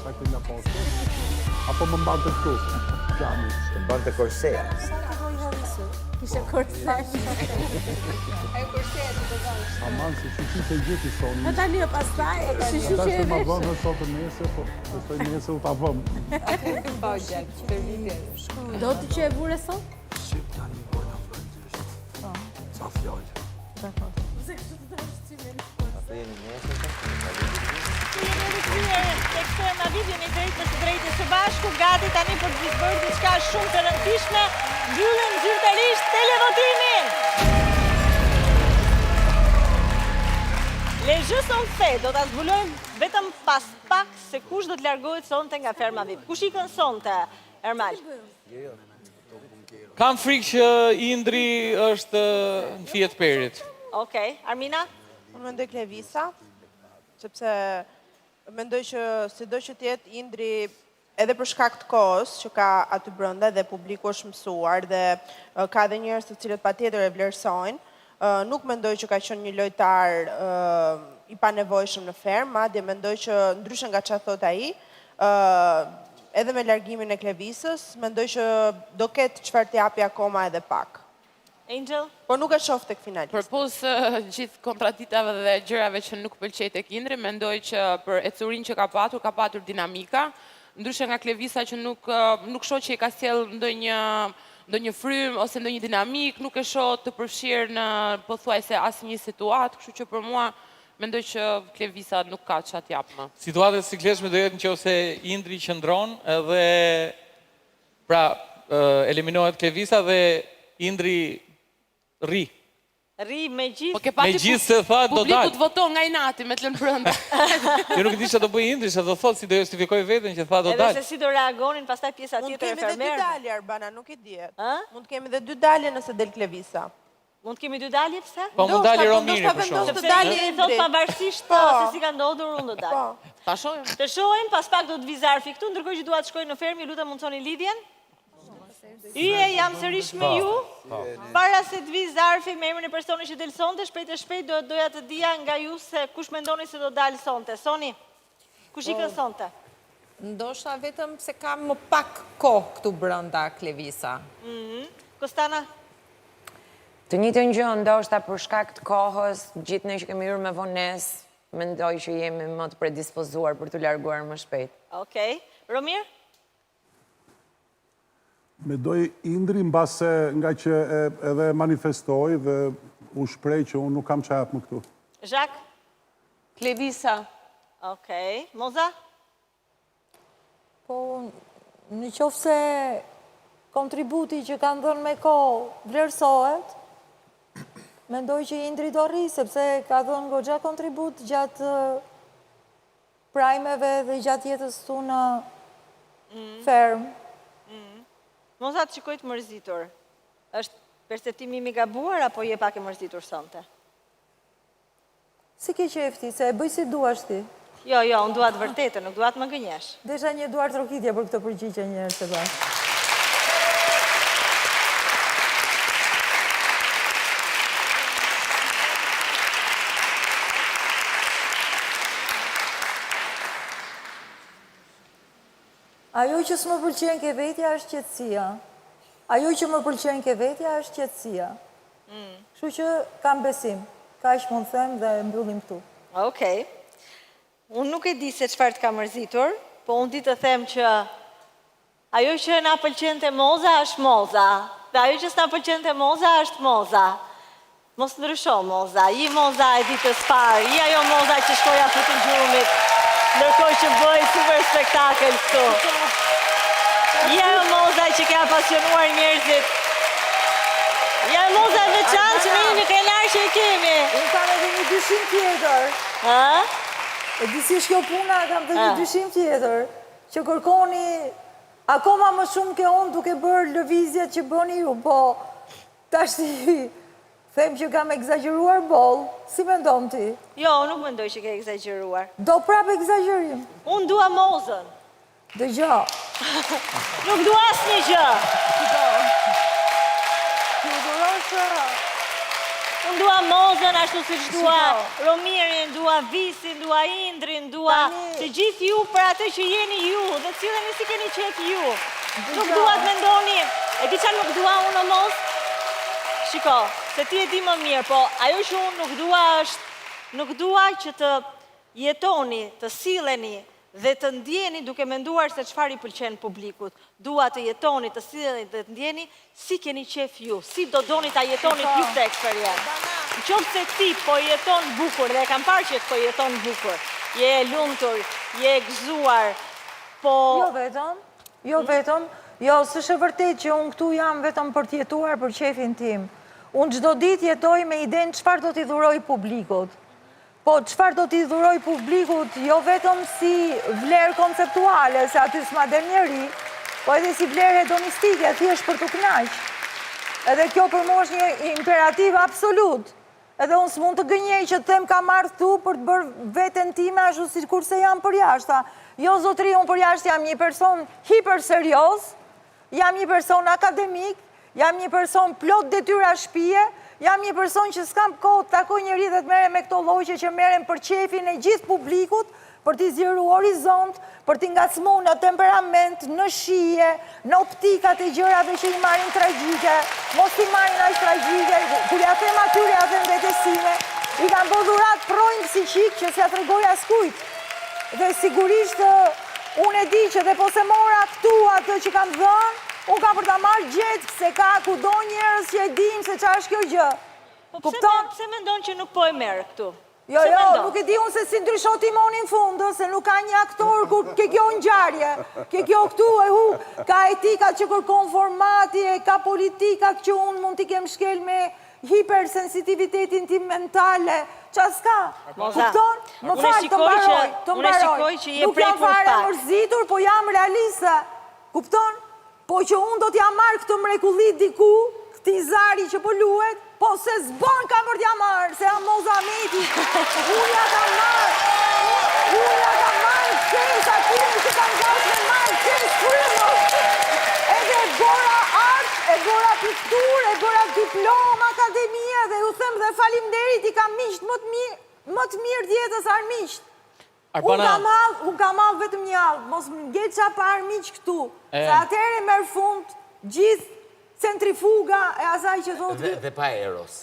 saktë nga poshtë, apo më mbante këtu, xhami. Të mbante korsea. Kishe korse. E kurse të dëgjosh. Aman, se që gjithë i soni. Po tani e pastaj, Ata që ma vëmë dhe sotë nese, po besoj nese u ta vëmë. Po, gjak, të video. Do të që e vure sot? Sa fjallë. Jemi rikthyer tek tema videon i drejtë së drejtës së bashku, gati tani për të bërë diçka shumë të rëndësishme, mbyllëm zyrtarisht televotimin. Les jeux sont faits, do ta zbulojmë vetëm pas pak se kush do të largohet sonte nga ferma VIP. Kush ikën sonte, Ermal? Kam frikë që Indri është në Fiat Perit. Okej, Armina? Unë mendoj Klevisa, sepse mendoj që sido që t'jetë Indri edhe për shkak të kohës që ka aty brenda dhe publiku është mësuar dhe ka edhe njerëz të cilët patjetër e vlerësojnë, nuk mendoj që ka qenë një lojtar i panevojshëm në fermë, madje mendoj që ndryshe nga çfarë thot ai, edhe me largimin e Klevisës, mendoj që do ketë çfarë të japi akoma edhe pak. Angel? Po nuk e shoh tek finalistë. Përpos gjithë kontraditave dhe gjërave që nuk pëlqej tek Indri, mendoj që për ecurinë që ka patur dinamika, ndryshe nga Klevisa që nuk shoh që i ka sjell ndonjë frym ose ndonjë dinamik, nuk e shoh të përfshirë në pothuajse asnjë situatë, kështu që për mua mendoj që Klevisa nuk ka çfarë t'jap më. Situata e sikletshme do jetë nëse Indri qëndron dhe pra eliminohet Klevisa dhe Indri rri. Rri me gjithë. Me gjithë se tha do dalë. Publiku të voton nga inati me të lënë brenda. Jo nuk e di çfarë do bëj Indri, se do thotë si do justifikoj veten që tha do dalë. Edhe se si do reagonin pastaj pjesa tjetër e Mund kemi dhe dy fermerëve. dalje, Arbana, nuk i dihet. Mund kemi dhe dy dalje nëse del Klevisa. Mund kemi dy dalje pse? Po mund dalë Romiri për shkak. Të dalje Sepse thot pavarësisht se si ka ndodhur unë do dalë. Ta shohim. Të shohim, pas pak do të vi Zarfi këtu, ndërkohë që dua të shkoj në fermë, ju lutem mundsoni lidhjen. Yje, jam sërish me ju. Para se të vi Zarfi me emrin e personit që del sonte, shpejt e shpejt doja të dija nga ju se kush mendoni se do dalë sonte. Soni, kush ikën sonte? Ndoshta vetëm se ka më pak kohë këtu brenda Klevisa. Kostana? Të njëjtën gjë, ndoshta për shkak të kohës, gjithë ne që kemi hyrë me vonesë, mendoj që jemi më të predispozuar për të larguar më shpejt. Okej. Romir? Mendoj Indri mbase nga që edhe manifestoi dhe u shpreh që unë nuk kam çfarë më këtu. Zhak? Klevisa. Okej. Moza? Po, në qoftë se kontributi që kanë dhënë me kohë vlerësohet, mendoj që Indri do rri, sepse ka dhënë goxha kontribut gjatë prajmeve dhe gjatë jetës tu në fermë. Moza të shikoj të mërzitur. Është perceptimi im i gabuar apo je pak e mërzitur sonte? Si ke qefti, se e bëj si duash ti? Jo, unë duat vërtetën, nuk duat më gënjesh. Desha një duar trokitja për këtë përgjigje njërë se bashkë. Ajo që s'më pëlqen ke vetja është qetësia. Ajo që më pëlqen ke vetja është qetësia. Kështu që kam besim. Kaq mund them dhe mbyllim këtu. Okej. Unë nuk e di se çfarë të ka mërzitur, po unë di të them që ajo që na pëlqente Moza është Moza, dhe ajo që s'na pëlqente Moza është Moza. Mos ndrysho Moza, i Moza e ditës parë, i ajo Moza që shkoja futën gjurumit, ndërkohë që bëj super spektakël këtu. I ajo Moza që ka pasionuar njerëzit. I ajo Moza e veçantë që ne një krenar që e kemi. Unë kam edhe një dyshim tjetër. E di si është kjo puna, kam dhe një dyshim tjetër, që kërkoni akoma më shumë ke unë duke bërë lëvizjet që bëni ju, po tashti them që kam egzageruar bol, si mendon ti? Jo, nuk mendoj që ke egzageruar. Do prap egzagerim. Unë dua Mozën. Dëgjo. Nuk dua asnjë gjë. Unë dua Mozën, ashtu si që dua Romirin, dua Visin, dua Indrin, dua të gjithë ju për atë që jeni ju, dhe cilën si keni qef ju. Nuk dua të mendoni, e di qa nuk dua unë o Moz? Shiko, se ti e di më mirë, po ajo që unë nuk dua që të jetoni, të sileni, dhe të ndjeni duke menduar se çfarë i pëlqen publikut. Dua të jetoni, të silleni dhe të ndjeni si keni qef ju, si do doni ta jetoni ju këtë eksperiencë. Në qoftë se ti po jeton bukur, dhe e kam parë që po jeton bukur, je e lumtur, je e gëzuar, po... Jo vetëm, s'është e vërtet që unë këtu jam vetëm për të jetuar për qefin tim. Unë çdo ditë jetoj me idenë çfarë do t'i dhuroj publikut. Po, qëfar do t'i dhuroj publikut, jo vetëm si vlerë konceptuale, se aty s'ma del njeri, po edhe si vlerë hedonistike, thjesht për të kënaq. Edhe kjo për mua është një imperativ absolut. Edhe unë s'mund të gënjej që të them ka marrë tu për të bërë veten time ashtu si kurse jam për jashta. Jo, zotri, unë për jashtë jam një person hiper serios, jam një person akademik, jam një person plot detyra shtëpie, jam një person që s'kam kohë të takoj njëri dhe të mere me këto lloje që meren për qefin e gjithë publikut, për t'i zgjeru horizont, për t'i ngacmu në temperament, në shije, në optikat e gjërave që i marrin tragjike, mos i marrin aq tragjike, kur ja them atyre, ja them vetësime, i kam bërë dhurat projnë psiqik që s'ja tregoj askujt. Dhe sigurisht, unë e di që dhe po se mora këtu atë që kam dhënë, unë ka për ta marrë gjetë, se ka ku do njerës që e dim se qa është kjo gjë. Po pse mendon që nuk po e merë këtu? Jo, nuk e di unë se si ndryshot timonin fundë, se nuk ka një aktor ku ke kjo ngjarje. Ke kjo këtu e hu, ka etikat që kërkon formati, ka politikat që unë mund t'i kem shkel me hipersensitivitetin tim mentale. Qa s'ka? Kupton? Më falë, të mbaroj. Nuk jam fare mërzitur, po jam realiste. Kupton? Po që unë do t'ja marrë këtë mrekullit diku, këti zari që po luet, po se zbon ka për t'ja marrë, se jam Moza Meti. Unë ja ka marrë qes atyre që kam gjash me marrë qes frymës. Edhe e bora art, e bora piktur, e bora diplom akademia, dhe ju them dhe faleminderit i kam miqt më të mirë djetës armiqt. Unë ka malë vetëm një alë, mos më ngetë qa pa armiq këtu, se atëre merë fund gjithë centrifuga e asaj që thotë... Dhe pa Eros.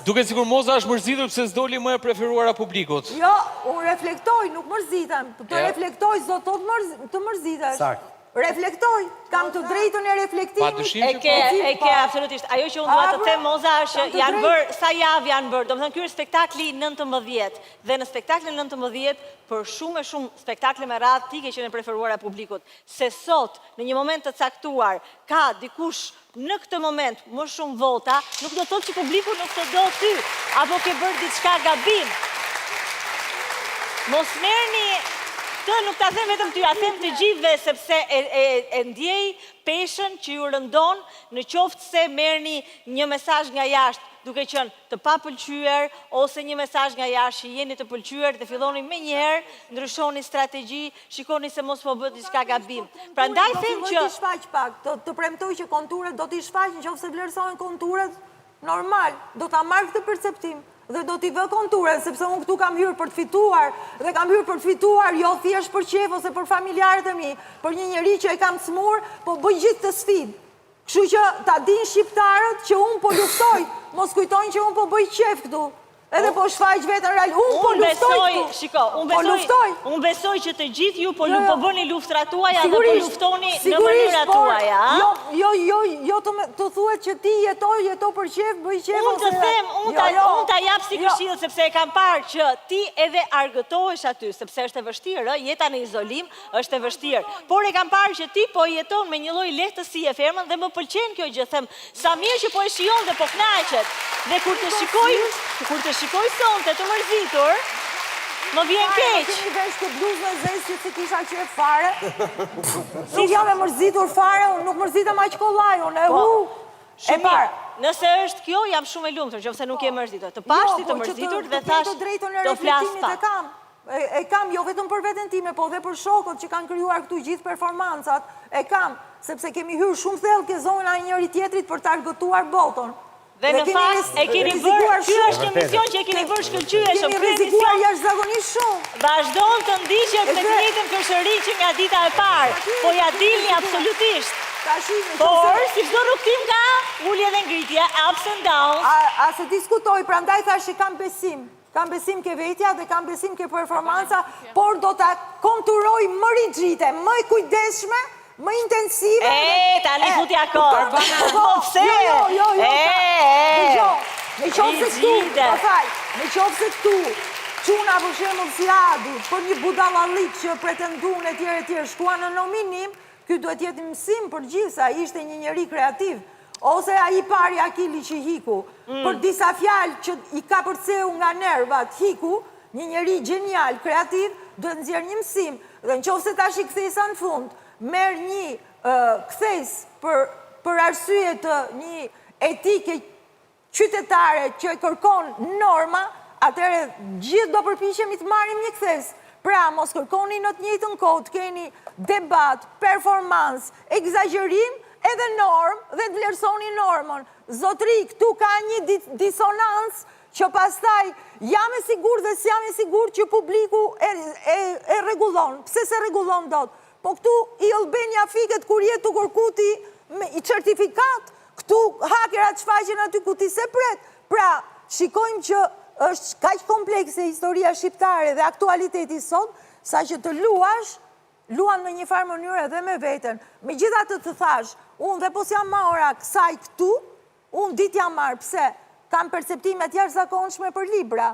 Duket sikur Moza është mërzitur pëse s'doli më e preferuara publikut. Jo, unë reflektoj, nuk mërzitem. Të reflektoj, s'do të mërzitem. Sakt. Reflektoj, kam të drejtën e reflektimit. E ke absolutisht. Ajo që unë duha të them, Moza, është janë bërë, sa javë janë bërë. Do më thënë, kjo është spektakli 19. Dhe në spektakli 19, për shumë e shumë spektakle me radhë, ti ke qenë preferuara publikut. Se sot, në një moment të caktuar, ka dikush në këtë moment më shumë vota, nuk do të thotë që publiku nuk të do ty, apo ke bërë diçka gabim. Mos merrni këtë, nuk ta them vetëm ty, a them të gjithëve, sepse e ndjej peshën që ju rëndon në qoftë se merrni një mesazh nga jashtë, duke qenë të papëlqyer, ose një mesazh nga jashtë që jeni të pëlqyer dhe filloni menjëherë, ndryshoni strategji, shikoni se mos po bëhet diçka gabim. Prandaj them që do t'i shfaq pak, të premtoj që konturet do t'i shfaq, nëse vlerësohen konturet, normal, do ta marr këtë perceptim. Dhe do t'i vë konturen, sepse unë këtu kam hyrë për të fituar, dhe kam hyrë për të fituar, jo thjesht për qef ose për familjarët e mi, për një njeri që e kam smur, po bëj gjithë të sfidë. Kështu që ta din shqiptarët që unë po luftoj, mos kujtojnë që unë po bëj qef këtu. Edhe po shfaq vetën real, unë po luftoj këtu. Shiko, unë besoj që të gjithë ju po bëni luftrat tuaja dhe po luftoni në mënyrat tuaja. Jo të thuet që ti jeto për qef, bëj qef. Unë të them, unë ta jap si këshillë, sepse e kam parë që ti edhe argëtohesh aty, sepse është e vështirë, jeta në izolim është e vështirë. Por e kam parë që ti po jeton me një lloj lehtësie fermën dhe më pëlqen kjo gjë, them, sa mirë që po e shijon dhe po kënaqet. Dhe kur të shikoj sonte të mërzitur, më vjen keq. Kemi vesh këtë bluzë në zezë që si kisha qef fare. Nuk jam e mërzitur fare, unë nuk mërzitem aq kollaj, unë e hu. E parë. Nëse është kjo, jam shumë e lumtur, nëse nuk je mërzitur. Të pashti të mërzitur dhe thash do flas pak. E kam jo vetëm për veten time, po dhe për shokët që kanë krijuar këtu gjithë performancat. E kam, sepse kemi hyrë shumë thellë ke zona e njëri tjetrit për të argëtuar botën. Dhe në fakt e keni bërë, ky është emision që e keni bërë shkëlqyeshëm. Keni rrezikuar jashtëzakonisht shumë. Vazhdon të ndiqet me të njëjtën këshëri që nga dita e parë, po ja dilni absolutisht. Por, si çdo rrugtim ka ulje dhe ngritje, ups and downs. A se diskutoj, prandaj thash që kam besim. Kam besim ke vetja dhe kam besim ke performanca, por do ta konturoj më rigjite, më e kujdesshme, më intensive. Tani futja kohë. Po pse? Jo. Me qoftë se këtu, me qoftë se këtu, çuna për shembull si Adi, për një budallallik që pretendon etj, shkuan në nominim, ky duhet jetë mësim për gjithë, ai ishte një njeri kreativ. Ose ai pari Akili që hiku, për disa fjalë që i ka përceu nga nervat hiku, një njeri genial, kreativ, duhet nxjerr një mësim. Dhe nëse tash i kthesa në fund, merr një kthes për arsye të një etike qytetare që e kërkon norma, atëherë gjithë do përpiqemi të marrim një kthes. Pra, mos kërkoni në të njëjtën kohë të keni debat, performans, egzagerim, edhe norm dhe të vlerësoni normën. Zotri, këtu ka një disonancë që pastaj jam e sigurt dhe s'jam e sigurt që publiku e rregullon. Pse se rregullon dot? Po këtu i Albania fiket kur jetu kërkuti i certifikat, këtu hakerat shfaqen aty ku ti se pret. Pra, shikojmë që është kaq komplekse historia shqiptare dhe aktualiteti sot, sa që të luan në një farë mënyrë edhe me veten. Megjithatë të thash, unë dhe po s'jam marra kësaj këtu, unë dit jam marrë, pse? Kam perceptimet jashtëzakonshme për libra,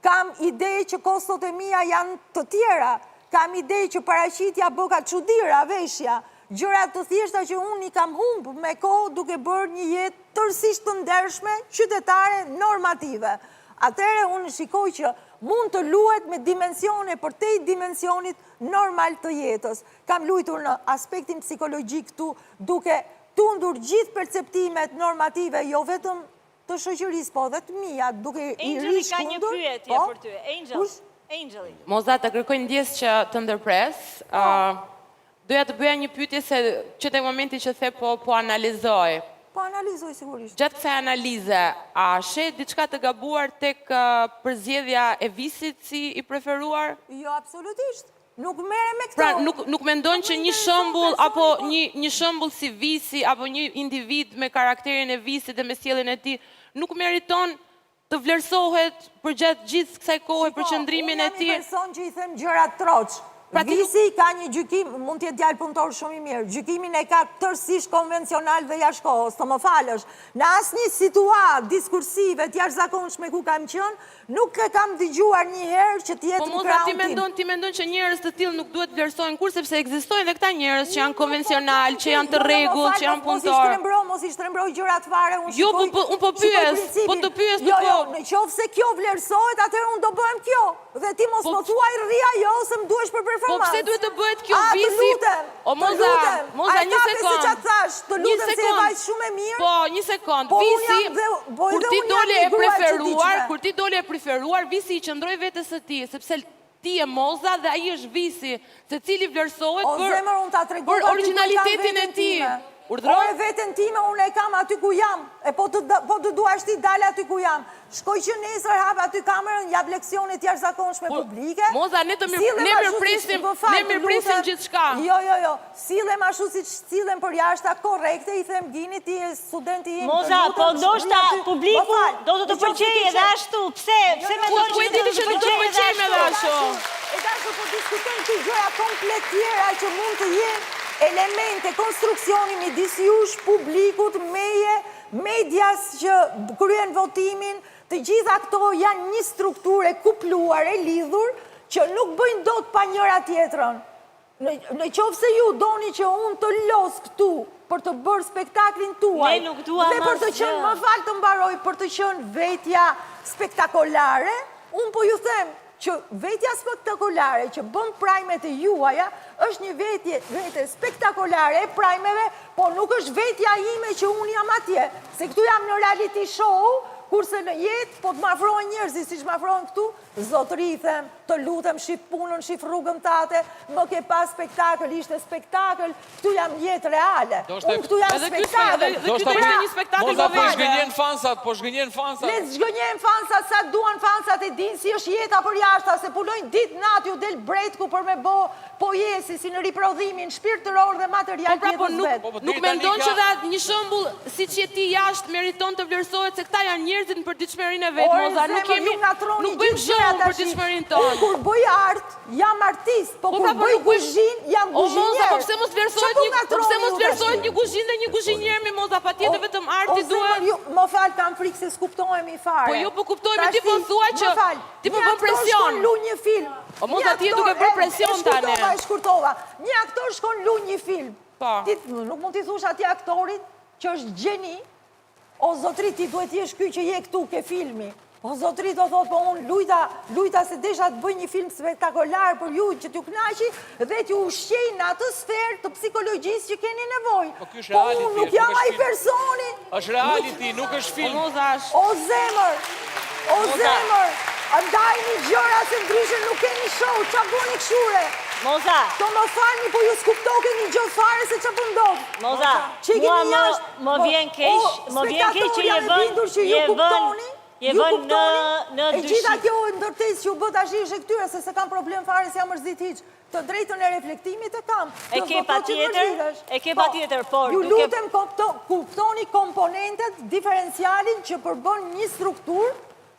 kam ide që kostot e mia janë të tjera, kam ide që paraqitja bëka çudira, veshja, gjëra të thjeshta që unë i kam humbë me kohë duke bërë një jetë tërësisht të ndershme, qytetare, normative. Atëherë unë shikoj që mund të luhet me dimensione përtej dimensionit normal të jetës. Kam luajtur në aspektin psikologjik këtu, duke tundur gjithë perceptimet normative, jo vetëm të shoqërisë, po dhe të mia, duke i Angeli ka një rishkundur. pyetje për ty. Angeli. Moza, të kërkoj ndjes që të ndërpres. Doja të bëja një pyetje se që te momenti që the po analizoj. Po analizoj sigurisht. Gjatë kësaj analize, a shet diçka të gabuar tek përzgjedhja e Visit si i preferuar? Jo, absolutisht. Nuk mere me këto. Pra, nuk mendon që një shembull apo një shembull si Visi apo një individ me karakterin e Visit dhe me sjelljen e tij nuk meriton të vlerësohet përgjatë gjithë kësaj kohe për qëndrimin e tij? Unë jam një person që i them gjëra troç. Visi ka një gjykim, mund t'jetë djalë punëtor shumë i mirë, gjykimin e ka tërësisht konvencional dhe jashtë të më falësh. Në asnjë situatë diskursive të jashtëzakonshme ku kam qenë, nuk e kam dëgjuar një herë që t'jetë në krahun tim. Ti mendon që njerëz të tillë nuk duhet vlerësohen kurrë sepse ekzistojnë edhe këta njerëz që janë konvencional, që janë të rregullt, që janë punëtor. Mos i shtrembroj gjërat fare, unë Jo, unë po pyes, po të pyes të po. Nëse kjo vlerësohet, atëherë unë do bëhem kjo. Dhe ti mos më thuaj rri ajo se më duhesh për performancë. Po pse duhet të bëhet kjo Visi? O Moza, një sekond. Të lutem se e vajt shumë e mirë. Po, një sekond. Visi, kur ti dole e preferuar, Visi i qëndroj vetës së ti, sepse ti e Moza dhe ai është Visi, se cili vlerësohet për originalitetin e ti. Ore veten time, unë e kam aty ku jam, e po të duash ti dale aty ku jam. Shkoj që nesër hap aty kamerën, jap leksionet jashtëzakonshme publike. Moza, ne mirëpresim gjithçka. Jo. Sillem ashtu siç sillen për jashta korrekte, i them Gini ti je studenti im. Moza, po ndoshta publiku do të pëlqejë edhe ashtu. Pse mendon që do të pëlqejë edhe ashtu? E dashur po diskutojmë këto gjëra komplet tjera që mund të jenë elemente konstruksioni midis jush, publikut, meje, medias që kryen votimin, të gjitha këto janë një strukturë e kupluar, e lidhur, që nuk bëjnë dot pa njëra tjetrën. Në qoftë se ju doni që unë të los këtu për të bërë spektaklin tuaj, dhe për të qenë, më fal të mbaroj, për të qenë vetja spektakolare, unë po ju them që vetja spektakolare që bën prajmet e juaja është një vete spektakolare e prajmeve, po nuk është vetja ime që unë jam atje. Se këtu jam në reality show, kurse në jetë, po të mafrojnë njerëzi, si që mafrojnë këtu, zotëri i them, të lutem, shif punën, shif rrugën tate, më ke pas spektakël, ishte spektakël, këtu jam jetë reale. Unë këtu jam spektakël. Dhe ky ishte një spektakël Moza, po vogël. zhgënjen fansat, po zhgënjen fansat. Le të zhgënjen fansat, sa duan fansat e din si është jeta për jashta, se punojnë ditë natë, ju del brejtku për me bo pojesi, si në riprodhimin shpirtëror dhe material jetës vetë. Nuk mendon që dhe një shembull siç je ti jashtë meriton të vlerësohet se këta janë njerëzit për ditëshmërinë e vet, Moza, nuk bëjmë gjëra për ditëshmërinë tonë. Kur bëj art, jam artist, po kur bëj kuzhinë, jam O Moza, kuzhinier. po pse mos vlerësohet një kuzhinë dhe një kuzhinier mi Moza, patjetër vetëm arti duhet. Më fal, kam frikë se s'kuptohemi fare. Po jo, po kuptojmë, ti po thua që ti po bën presion. Lu një film. O Moza, ti je duke bërë presion tani. Shkurtova. Një aktor shkon lu një film. Po. Ti nuk mund t'i thush atij aktorit që është gjeni. O zotri, ti duhet jesh ky që je këtu ke filmi. O zotri do thot, po unë lujta se desha të bëj një film spektakolar për ju që t'ju knaqi dhe t'ju ushqej në atë sferë të psikologjisë që keni nevojë. Po ky është Po reality, unë nuk jam ai personi. Është reality, nuk është film. O zemër, ndajni gjëra se ndryshe nuk keni show, qa boni këshure? Moza. To më falni, po ju s'kuptoke një gjë fare se që pëndodh. Moza, mua më vjen keq që je vën në E gjitha dyshim. kjo ndërtesë që u bët ashtë ishe këtyre, se se kam problem fare se jam mërzit hiq. Të drejtën e reflektimit e kam. E ke patjetër, por ju lutem kuptoni komponentet, diferencialin që përbën një struktur,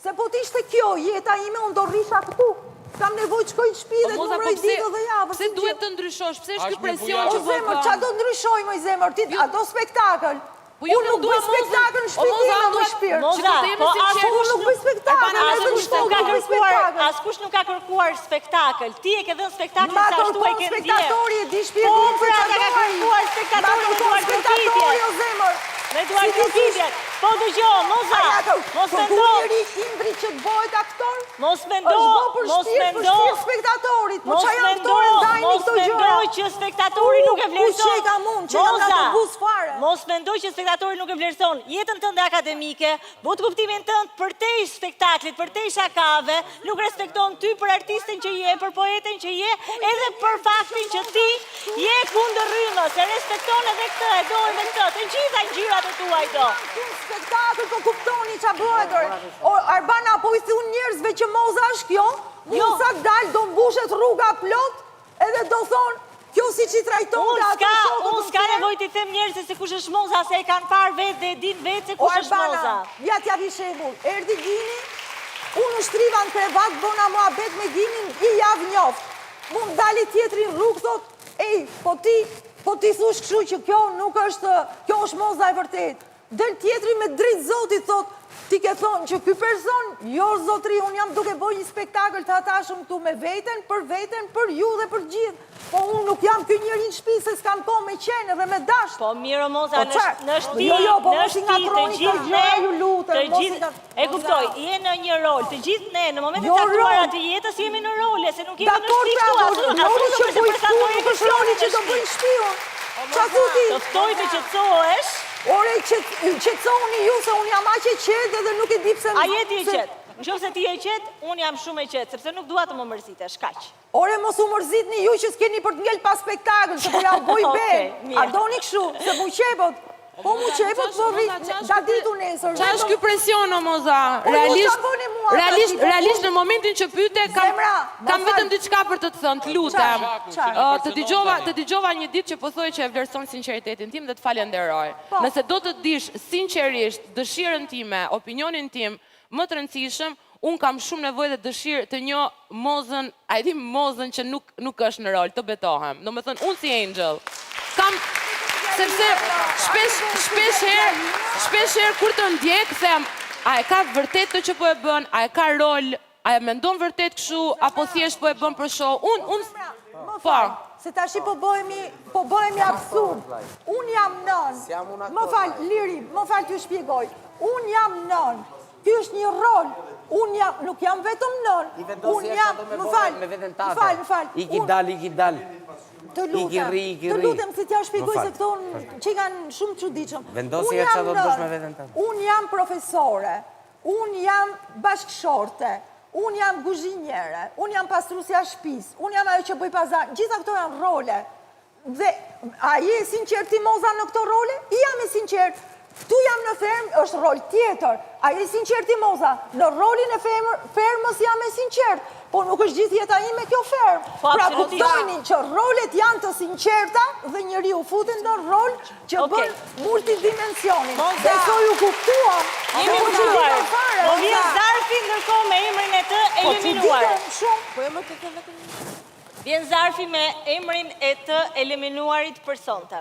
se po t'ishte kjo, jeta ime, unë do rrisha këtu. Kam nevoj të shkoj të shpi dhe të numroj ditë dhe javë. Pse duhet të ndryshosh? Pse është ky presion O që bën? zemër, qa do ndryshoj, moj zemër, ti a do spektakël? Unë nuk bëj spektakël në shpitime më shpirë. Moza, po unë nuk bëj spektakël. Askush nuk ka kërkuar spektakël. Ti e ke dhënë spektakël Ma sa ashtu e kërkon ke ndjerë. spektatori e di shpirë. Po, pra, ka kërkuar spektatori me duar spektatori, o zemër. Me duar kërkitjet. Po dëgjo, Moza, mos mendo. Njëri Indri që të bëhet aktor, Mos mendo, është shpirë spektatorit. Po qa janë aktore ndajni këto gjëra. Mos mendoj që spektatori nuk e vlerëson. Ku që e kam unë, që jam në të bus fare. Mos mendoj që spektatori nuk e vlerëson. Jetën tënde akademike, botë kuptimin tënd përtej spektaklit, përtej shakave, nuk respekton ty për artistin që je, për poetin që je, edhe për faktin që ti je kundër rrymës, e respekton edhe këtë, e do edhe këtë, të gjitha ngjyrat e tuaj do. Spektakl, po kuptoni qa bëhet. Arbana, po i thunë njerëzve që Moza është kjo, unë sa dalë do mbushet rruga plot, edhe do thonë, kjo si që i trajton dhe atë shokë. Unë s'ka nevoj t'i them njerëzve se kush është Moza, se e kanë parë vetë dhe e din vetë se kush është Moza. Ja t'ja vi shembull, erdi Gini, unë u shtriva në krevat, bona muhabet me Ginin, i javë njoft. Mund dali tjetri në rrugë, thot, ej, po ti thush kështu që kjo nuk është, kjo është Moza e vërtet. Del tjetri me dritë zotit, thot, ti ke thonë që ky person, jo zotri, unë jam duke bëj një spektakël të atashëm këtu me veten, për ju dhe për gjithë. Po unë nuk jam ky njëri në shtëpi se s'kam kohë me qenë dhe me dashtë. Po mirë Moza, në shtëpi, e kuptoj, je në një rol, të gjithë ne, në momentet caktuara të jetës jemi në role, se nuk jemi në shtëpi këtu, të ftoj të qetësohesh. Ore, qetësoni ju se unë jam aq e qetë edhe nuk e di pse... A jeti e qetë? Nëse ti je qetë, unë jam shumë e qetë, sepse nuk dua të më mërzitesh, kaq. Ore, mos u mërzitni ju që s'keni për të ngel pas spektakl, se po ja boj ben. A doni kështu, se mu qepot. Po mu qepot, po da ditu nesër. Qa është ky presion, o Moza? Realisht në momentin që pyte, kam vetëm diçka për të thënë, të lutem. Të dëgjova një ditë që po thoi që e vlerëson sinqeritetin tim dhe të falenderoj. Nëse do të dish sinqerisht dëshirën time, opinionin tim, më të rëndësishëm, unë kam shumë nevojë dhe dëshirë të njoh Mozën, a e di Mozën që nuk është në rol, të betohem. Do me thënë, unë si Angel, kam... Sepse shpesh herë kur të ndjek, them, a e ka vërtet të që po e bën, a e ka rol, a e mendon vërtet kështu, apo thjesht po e bën për show. Po, se tashi po bëhemi absurd. Unë jam nën. Më fal, Liri, më fal t'ju shpjegoj. Unë jam nën. Ky është një rol. Unë nuk jam vetëm nën. Unë jam, më fal. Iki dal. Të lutem se t'ja shpjegoj se këto që kanë shumë çuditshëm. Vendosi e qa do të bësh me veten tënde. Unë jam profesore. unë jam bashkëshorte, unë jam guzhinjere, unë jam pastrusja shtëpis, unë jam ajo që bëj pazar, gjitha këto janë role. Dhe a je sinqert ti Moza në këto role? I jam e sinqert. Tu jam në fermë, është rol tjetër. A je sinqert ti Moza? Në rolin e fermës jam e sinqert. Po nuk është gjithë jeta ime kjo fermë. Pra kuptojni që rolet janë të sinqerta dhe njeriu futet në rol që bën multidimensionin. Besoj u kuptuam. Jemi kuptuar. Po vjen Zarfi ndërkohë me emrin e të eliminuar. Vjen Zarfi me emrin e të eliminuarit personta.